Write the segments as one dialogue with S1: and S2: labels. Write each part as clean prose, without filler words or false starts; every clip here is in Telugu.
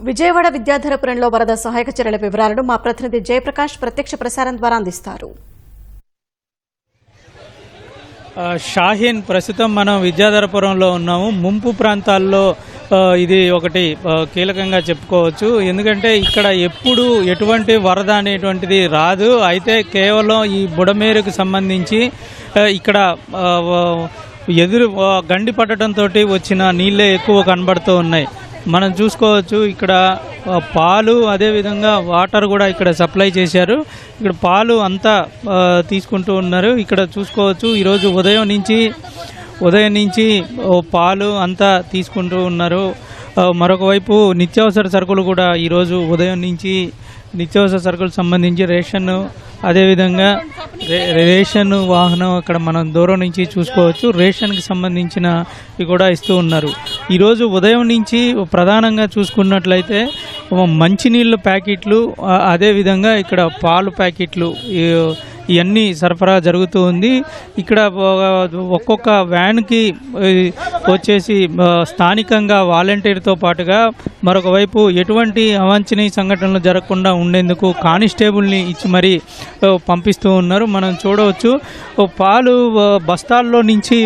S1: విజయవాడ విద్యాధరపురంలో వరద సహాయక చర్యల వివరాలను మా ప్రతినిధి జయప్రకాష్ ప్రత్యక్ష ప్రసారం ద్వారా అందిస్తారు.
S2: షాహీన్, ప్రస్తుతం మనం విద్యాధరపురంలో ఉన్నాము. ముంపు ప్రాంతాల్లో ఇది ఒకటి కీలకంగా చెప్పుకోవచ్చు. ఎందుకంటే ఇక్కడ ఎప్పుడు ఎటువంటి వరద అనేటువంటిది రాదు. అయితే కేవలం ఈ బుడమేరుకు సంబంధించి ఇక్కడ గండి పట్టడంతో వచ్చిన నీళ్ళే ఎక్కువ కనబడుతూ ఉన్నాయి. మనం చూసుకోవచ్చు ఇక్కడ పాలు, అదేవిధంగా వాటర్ కూడా ఇక్కడ సప్లై చేశారు. ఇక్కడ పాలు అంతా తీసుకుంటూ ఉన్నారు. ఇక్కడ చూసుకోవచ్చు ఈరోజు ఉదయం నుంచి పాలు అంతా తీసుకుంటూ ఉన్నారు. మరొక వైపు నిత్యావసర సరుకులు కూడా ఈరోజు ఉదయం నుంచి నిత్యావసర సరుకులకు సంబంధించి రేషన్, అదేవిధంగా రేషన్ వాహనం అక్కడ మనం దూరం నుంచి చూసుకోవచ్చు. రేషన్కి సంబంధించినవి కూడా ఇస్తూ ఉన్నారు. ఈరోజు ఉదయం నుంచి ప్రధానంగా చూసుకున్నట్లయితే మంచినీళ్ళ ప్యాకెట్లు, అదేవిధంగా ఇక్కడ పాలు ప్యాకెట్లు ఇవన్నీ సరఫరా జరుగుతూ ఉంది. ఇక్కడ ఒక్కొక్క వ్యాన్కి వచ్చేసి స్థానికంగా వాలంటీర్తో పాటుగా మరొక వైపు ఎటువంటి అవాంఛనీయ సంఘటనలు జరగకుండా ఉండేందుకు కానిస్టేబుల్ని ఇచ్చి మరీ పంపిస్తూ ఉన్నారు. మనం చూడవచ్చు పాలు బస్తాల్లో నుంచి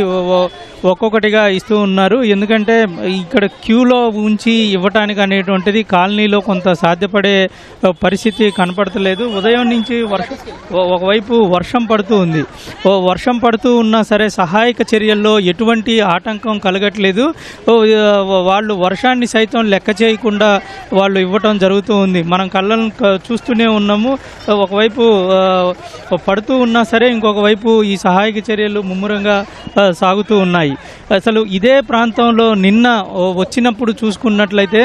S2: ఒక్కొక్కటిగా ఇస్తూ ఉన్నారు. ఎందుకంటే ఇక్కడ క్యూలో ఉంచి ఇవ్వటానికి అనేటువంటిది కాలనీలో కొంత సాధ్యపడే పరిస్థితి కనపడతలేదు. ఉదయం నుంచి ఒకవైపు వర్షం పడుతూ ఉంది. వర్షం పడుతూ ఉన్నా సరే సహాయక చర్యల్లో ఎటువంటి ఆటంకం కలగట్లేదు. వాళ్ళు వర్షాన్ని సైతం లెక్క చేయకుండా వాళ్ళు ఇవ్వటం జరుగుతూ ఉంది. మనం కళ్ళను చూస్తూనే ఉన్నాము. ఒకవైపు పడుతూ ఉన్నా సరే ఇంకొక వైపు ఈ సహాయక చర్యలు ముమ్మరంగా సాగుతూ ఉన్నాయి. అసలు ఇదే ప్రాంతంలో నిన్న వచ్చినప్పుడు చూసుకున్నట్లయితే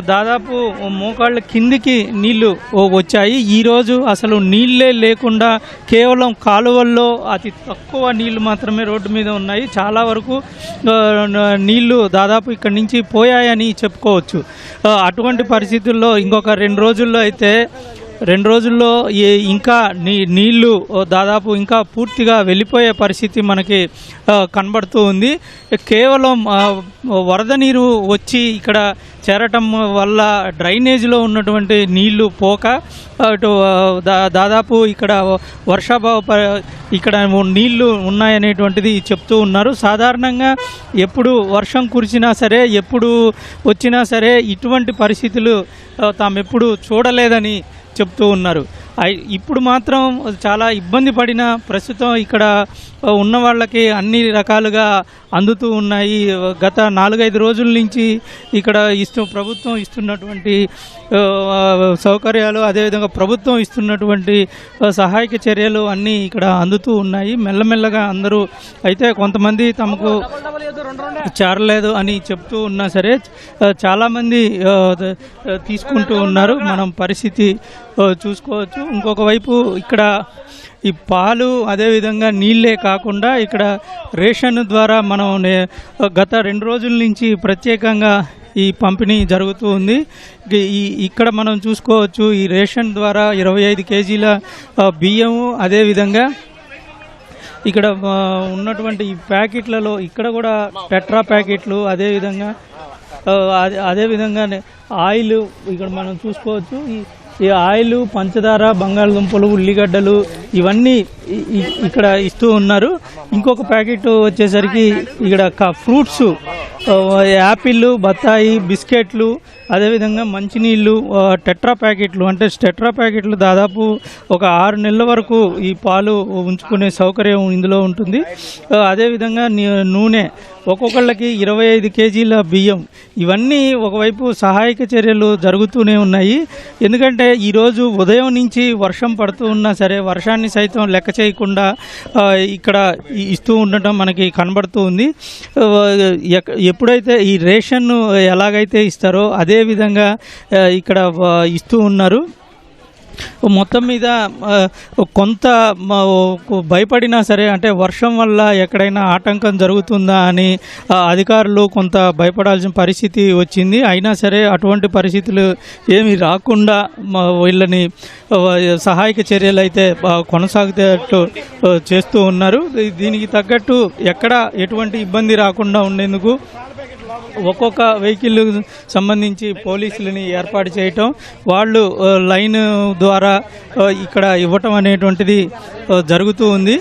S2: దాదాపు మోకాళ్ళ కిందికి నీళ్లు వచ్చాయి. ఈరోజు అసలు నీళ్ళే లేకుండా కేవలం కాలువల్లో అతి తక్కువ నీళ్లు మాత్రమే రోడ్డు మీద ఉన్నాయి. చాలా వరకు నీళ్లు దాదాపు ఇక్కడి నుంచి పోయాయని చెప్పుకోవచ్చు. అటువంటి పరిస్థితుల్లో ఇంకొక 2 రోజుల్లో ఇంకా నీళ్లు దాదాపు ఇంకా పూర్తిగా వెళ్ళిపోయే పరిస్థితి మనకి కనబడుతూ ఉంది. కేవలం వరద నీరు వచ్చి ఇక్కడ చేరటం వల్ల డ్రైనేజీలో ఉన్నటువంటి నీళ్లు పోక దాదాపు ఇక్కడ ఇక్కడ నీళ్లు ఉన్నాయనేటువంటిది చెప్తూ ఉన్నారు. సాధారణంగా ఎప్పుడు వర్షం కురిసినా సరే, ఎప్పుడు వచ్చినా సరే ఇటువంటి పరిస్థితులు తామెప్పుడు చూడలేదని చెప్తూ ఉన్నారు. ఇప్పుడు మాత్రం చాలా ఇబ్బంది పడిన ప్రస్తుతం ఇక్కడ ఉన్న వాళ్ళకి అన్ని రకాలుగా అందుతూ ఉన్నాయి. గత 4-5 రోజుల నుంచి ఇక్కడ ప్రభుత్వం ఇస్తున్నటువంటి సౌకర్యాలు, అదేవిధంగా ప్రభుత్వం ఇస్తున్నటువంటి సహాయక చర్యలు అన్నీ ఇక్కడ అందుతూ ఉన్నాయి. మెల్లమెల్లగా అందరూ అయితే కొంతమంది తమకు చేరలేదు అని చెప్తూ ఉన్నా సరే చాలామంది తీసుకుంటూ ఉన్నారు. మనం పరిస్థితి చూసుకోవచ్చు. ఇంకొక వైపు ఇక్కడ ఈ పాలు, అదేవిధంగా నీళ్ళే కాకుండా ఇక్కడ రేషన్ ద్వారా మనం గత 2 రోజుల నుంచి ప్రత్యేకంగా ఈ పంపిణీ జరుగుతూ ఉంది. ఇక్కడ మనం చూసుకోవచ్చు ఈ రేషన్ ద్వారా 25 కేజీల బియ్యము, అదేవిధంగా ఇక్కడ ఉన్నటువంటి ఈ ప్యాకెట్లలో ఇక్కడ కూడా టెట్రా ప్యాకెట్లు, అదేవిధంగా ఆయిల్ ఇక్కడ మనం చూసుకోవచ్చు. ఈ ఆయిల్, పంచదార, బంగాళదుంపలు, ఉల్లిగడ్డలు ఇవన్నీ ఇక్కడ ఇస్తూ ఉన్నారు. ఇంకొక ప్యాకెట్ వచ్చేసరికి ఇక్కడ ఫ్రూట్స్, యాపిల్, బత్తాయి, బిస్కెట్లు, అదేవిధంగా మంచినీళ్ళు, టెట్రా ప్యాకెట్లు దాదాపు ఒక 6 నెలల వరకు ఈ పాలు ఉంచుకునే సౌకర్యం ఇందులో ఉంటుంది. అదేవిధంగా నూనె, ఒక్కొక్కళ్ళకి 25 కేజీల బియ్యం, ఇవన్నీ ఒకవైపు సహాయక చర్యలు జరుగుతూనే ఉన్నాయి. ఎందుకంటే ఈరోజు ఉదయం నుంచి వర్షం పడుతూ ఉన్నా సరే వర్షాన్ని సైతం లెక్క చేయకుండా ఇక్కడ ఇస్తూ ఉండటం మనకి కనబడుతూ ఉంది. ఎప్పుడైతే ఈ రేషన్ ఎలాగైతే ఇస్తారో అదే విధంగా ఇక్కడ ఇస్తూ ఉన్నారు. మొత్తం మీద కొంత భయపడినా సరే, అంటే వర్షం వల్ల ఎక్కడైనా ఆటంకం జరుగుతుందా అని అధికారులు కొంత భయపడాల్సిన పరిస్థితి వచ్చింది. అయినా సరే అటువంటి పరిస్థితులు ఏమీ రాకుండా వీళ్ళని సహాయక చర్యలు అయితే కొనసాగుతూ చేస్తూ ఉన్నారు. దీనికి తగ్గట్టు ఎక్కడ ఎటువంటి ఇబ్బంది రాకుండా ఉండేందుకు ఒక్కొక్క వెహికల్ సంబంధించి పోలీసులని ఏర్పాటు చేయటం, వాళ్ళు లైన్ ద్వారా ఇక్కడ ఇవ్వటం అనేటువంటిది జరుగుతూ ఉంది.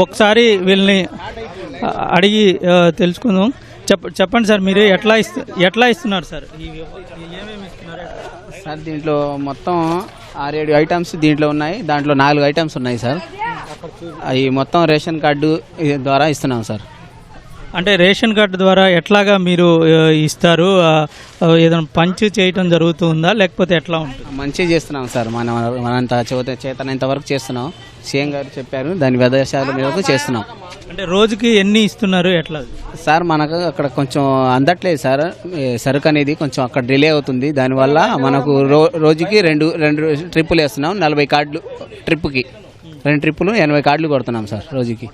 S2: ఒకసారి వీళ్ళని అడిగి తెలుసుకుందాం. చెప్పండి సార్, మీరు ఎట్లా ఇస్తున్నారు సార్? ఏమేమి ఇస్తున్నారు
S3: సార్? దీంట్లో మొత్తం 6-7 ఐటమ్స్ దీంట్లో ఉన్నాయి. దాంట్లో 4 ఐటమ్స్ ఉన్నాయి సార్. అవి మొత్తం రేషన్ కార్డు ద్వారా ఇస్తున్నాం సార్.
S2: అంటే రేషన్ కార్డు ద్వారా ఎట్లాగా మీరు ఇస్తారు? ఏదైనా పంచ్ చేయటం జరుగుతుందా లేకపోతే ఎట్లా ఉంటుంది?
S3: మంచిగా చేస్తున్నాం సార్. మనంత చేతనంత వరకు చేస్తున్నాం. సీఎం గారు చెప్పారు, దాని విదేశాల మేరకు చేస్తున్నాం.
S2: అంటే రోజుకి ఎన్ని ఇస్తున్నారు, ఎట్లా
S3: సార్? మనకు అక్కడ కొంచెం అందట్లేదు సార్. సరుకు అనేది కొంచెం అక్కడ డిలే అవుతుంది. దానివల్ల మనకు రోజుకి రెండు ట్రిప్పులు వేస్తున్నాం. 40 కార్డులు ట్రిప్పుకి, 2 ట్రిప్పులు 80 కార్డులు కొడుతున్నాం సార్ రోజుకి.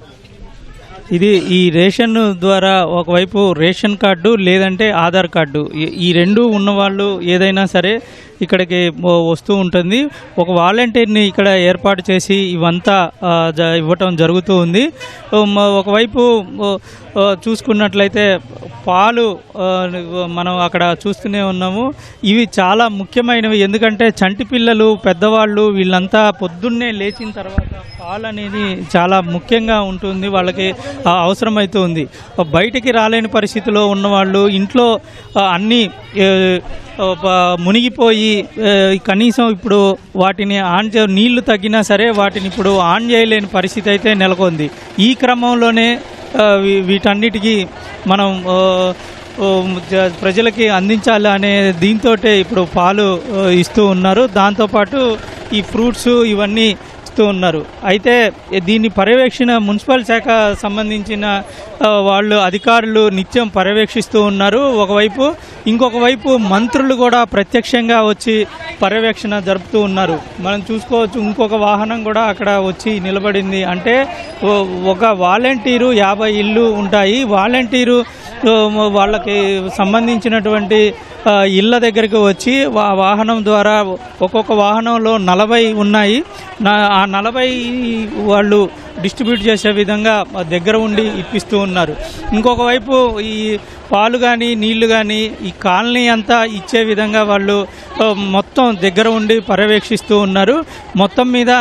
S2: ఇది ఈ రేషన్ ద్వారా ఒకవైపు రేషన్ కార్డు లేదంటే ఆధార్ కార్డు, ఈ రెండు ఉన్నవాళ్ళు ఏదైనా సరే ఇక్కడికి వస్తూ ఉంటుంది. ఒక వాలంటీర్ని ఇక్కడ ఏర్పాటు చేసి ఇవంతా ఇవ్వటం జరుగుతూ ఉంది. ఒకవైపు చూసుకున్నట్లయితే పాలు మనం అక్కడ చూస్తూనే ఉన్నాము. ఇవి చాలా ముఖ్యమైనవి, ఎందుకంటే చంటి పిల్లలు, పెద్దవాళ్ళు వీళ్ళంతా పొద్దున్నే లేచిన తర్వాత పాలు అనేది చాలా ముఖ్యంగా ఉంటుంది, వాళ్ళకి అవసరమవుతుంది. బయటికి రాలేని పరిస్థితిలో ఉన్నవాళ్ళు ఇంట్లో అన్నీ మునిగిపోయి కనీసం ఇప్పుడు వాటిని నీళ్లు తగ్గినా సరే వాటిని ఇప్పుడు ఆన్ చేయలేని పరిస్థితి అయితే నెలకొంది. ఈ క్రమంలోనే వీటన్నిటికీ మనం ప్రజలకి అందించాలి అనే దీంతో ఇప్పుడు పాలు ఇస్తూ ఉన్నారు. దాంతోపాటు ఈ ఫ్రూట్స్ ఇవన్నీ ఉన్నారు. అయితే దీన్ని పర్యవేక్షణ మున్సిపల్ శాఖ సంబంధించిన వాళ్ళు అధికారులు నిత్యం పర్యవేక్షిస్తూ ఉన్నారు ఒకవైపు. ఇంకొక వైపు మంత్రులు కూడా ప్రత్యక్షంగా వచ్చి పర్యవేక్షణ జరుపుతూ ఉన్నారు. మనం చూసుకోవచ్చు, ఇంకొక వాహనం కూడా అక్కడ వచ్చి నిలబడింది. అంటే ఒక వాలంటీరు 50 ఇళ్ళు ఉంటాయి. వాలంటీరు వాళ్ళకి సంబంధించినటువంటి ఇళ్ళ దగ్గరికి వచ్చి వాహనం ద్వారా ఒక్కొక్క వాహనంలో 40 ఉన్నాయి. ఆ 40 వాళ్ళు డిస్ట్రిబ్యూట్ చేసే విధంగా దగ్గర ఉండి ఇప్పిస్తూ ఉన్నారు. ఇంకొక వైపు ఈ పాలు కానీ నీళ్లు కానీ ఈ కాలనీ అంతా ఇచ్చే విధంగా వాళ్ళు మొత్తం దగ్గర ఉండి పర్యవేక్షిస్తూ ఉన్నారు. మొత్తం మీద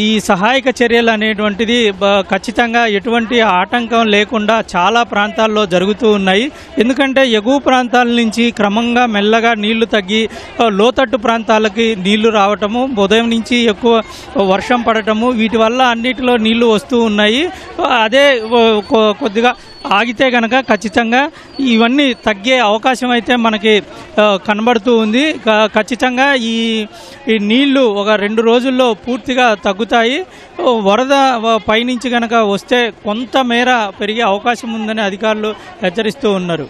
S2: ఈ సహాయక చర్యలు అనేటువంటిది ఖచ్చితంగా ఎటువంటి ఆటంకం లేకుండా చాలా ప్రాంతాల్లో జరుగుతూ ఉన్నాయి. ఎందుకంటే ఎగువ ప్రాంతాల నుంచి క్రమంగా మెల్లగా నీళ్లు తగ్గి లోతట్టు ప్రాంతాలకి నీళ్లు రావటము, ఉదయం నుంచి ఎక్కువ వర్షం పడటము, వీటి వల్ల అన్నిటిలో నీళ్లు వస్తూ ఉన్నాయి. అదే కొద్దిగా ఆగితే కనుక ఖచ్చితంగా ఇవన్నీ తగ్గే అవకాశం అయితే మనకి కనబడుతూ ఉంది. ఖచ్చితంగా ఈ నీళ్లు ఒక 2 రోజుల్లో పూర్తిగా తగ్గుతాయి. వరద పైనుంచి కనుక వస్తే కొంతమేర పెరిగే అవకాశం ఉందని అధికారులు హెచ్చరిస్తూ ఉన్నారు.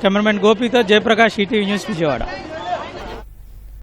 S2: కెమెరామెన్ గోపితో జయప్రకాష్, ఈటీవీ న్యూస్, విజయవాడ.